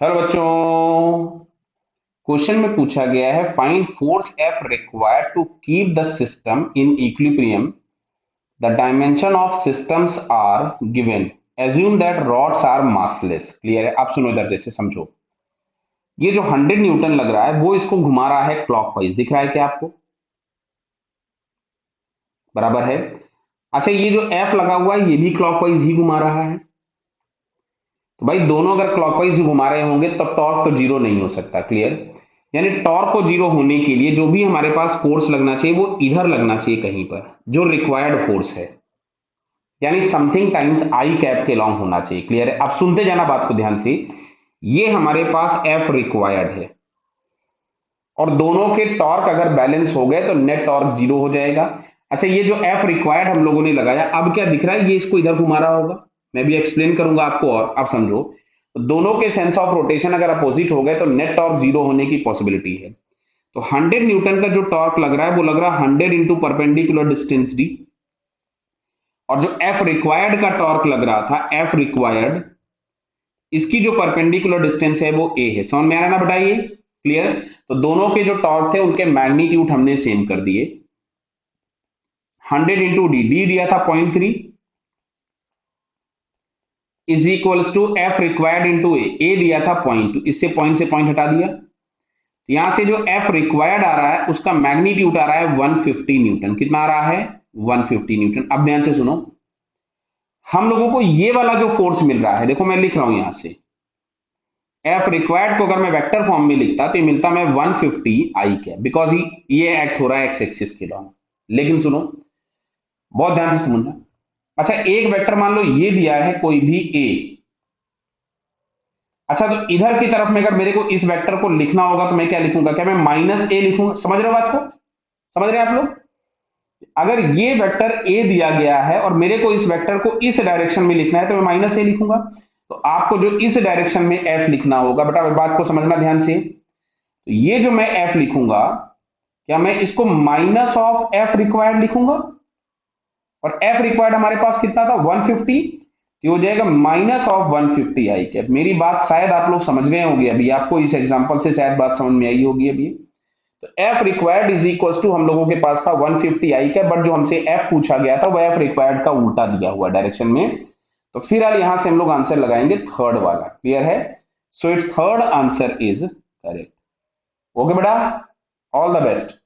Hello बच्चों। Question में पूछा गया है find force F required to keep the system in equilibrium. The dimension of systems are given. Assume that rods are massless. Clear है? आप सुनो इधर जैसे समझो। ये जो 100 न्यूटन लग रहा है वो इसको घुमा रहा है क्लॉकवाइज। दिख रहा है क्या आपको? बराबर है। अच्छा, ये जो एफ लगा हुआ है ये भी क्लॉकवाइज ही घुमा रहा है। तो भाई दोनों अगर क्लॉकवाइज घुमा रहे होंगे तो टॉर्क तो जीरो नहीं हो सकता। क्लियर? यानी टॉर्क को जीरो होने के लिए जो भी हमारे पास फोर्स लगना चाहिए वो इधर लगना चाहिए कहीं पर, जो रिक्वायर्ड फोर्स है, यानी समथिंग टाइम्स आई कैप के लॉन्ग होना चाहिए। क्लियर है? अब सुनते जाना बात को ध्यान से। ये हमारे पास एफ रिक्वायर्ड है और दोनों के टॉर्क अगर बैलेंस हो गए तो नेट टॉर्क जीरो हो जाएगा। अच्छा, ये जो एफ रिक्वायर्ड हम लोगों ने लगाया, अब क्या दिख रहा है? ये इसको इधर घुमा रहा होगा। मैं भी एक्सप्लेन करूंगा आपको और आप समझो। तो दोनों के सेंस ऑफ रोटेशन अगर अपोजिट हो गए तो नेट टॉर्क जीरो होने की पॉसिबिलिटी है। तो 100 न्यूटन का जो टॉर्क लग रहा है वो लग रहा है 100 इंटू परपेंडिकुलर डिस्टेंस डी। और जो एफ रिक्वायर्ड का टॉर्क लग रहा था, एफ रिक्वायर्ड, इसकी जो परपेंडिकुलर डिस्टेंस है वो ए है। समझ में आ रहा है ना? बताइए। क्लियर? तो दोनों के जो टॉर्क थे उनके मैग्नीट्यूड हमने सेम कर दिए। 100 इंटू डी, डी दिया था 0.3 is equals to F required into A दिया था 0.2। इससे पॉइंट से पॉइंट हटा दिया। यहां से जो एफ रिक्वायर्ड आ रहा है उसका मैग्नीट्यूड आ रहा है 150 न्यूटन। कितना आ रहा है? 150 न्यूटन। अब ध्यान से सुनो, हम लोगों को ये वाला जो फोर्स मिल रहा है, देखो मैं लिख रहा हूं यहां से, एफ रिक्वायर्ड को अगर मैं वेक्टर फॉर्म में लिखता तो ये मिलता मैं 150 आई क्या, बिकॉज ये एक्ट हो रहा है एक्स एक्सिस के लॉन्ग। लेकिन सुनो, बहुत ध्यान से समझना। अच्छा, एक वेक्टर मान लो ये दिया है कोई भी ए। अच्छा, तो इधर की तरफ में अगर मेरे को इस वेक्टर को लिखना होगा तो मैं क्या लिखूंगा? क्या मैं माइनस ए लिखूंगा? समझ रहे हो बात को? समझ रहे हैं आप लोग? अगर ये वेक्टर ए दिया गया है और मेरे को इस वेक्टर को इस डायरेक्शन में लिखना है तो मैं माइनस ए लिखूंगा। तो आपको जो इस डायरेक्शन में एफ लिखना होगा, बेटा बात को समझना ध्यान से। तो ये जो मैं एफ लिखूंगा, क्या मैं इसको माइनस ऑफ एफ रिक्वायर्ड लिखूंगा? और एफ रिक्वायर्ड हमारे पास कितना था? 150। ये हो जाएगा माइनस ऑफ 150 आई कैप। मेरी बात शायद आप लोग समझ गए होंगे, अभी आपको इस एग्जांपल से शायद बात समझ में आई होगी अभी। तो F required is equal to, हम लोगों के पास था 150 आई कैप, बट जो हमसे एफ पूछा गया था वो एफ रिक्वायर्ड का उल्टा दिया हुआ डायरेक्शन में। तो फिलहाल यहां से हम लोग आंसर लगाएंगे थर्ड वाला। क्लियर है? So it's third answer is correct. Okay बेटा, ऑल द बेस्ट।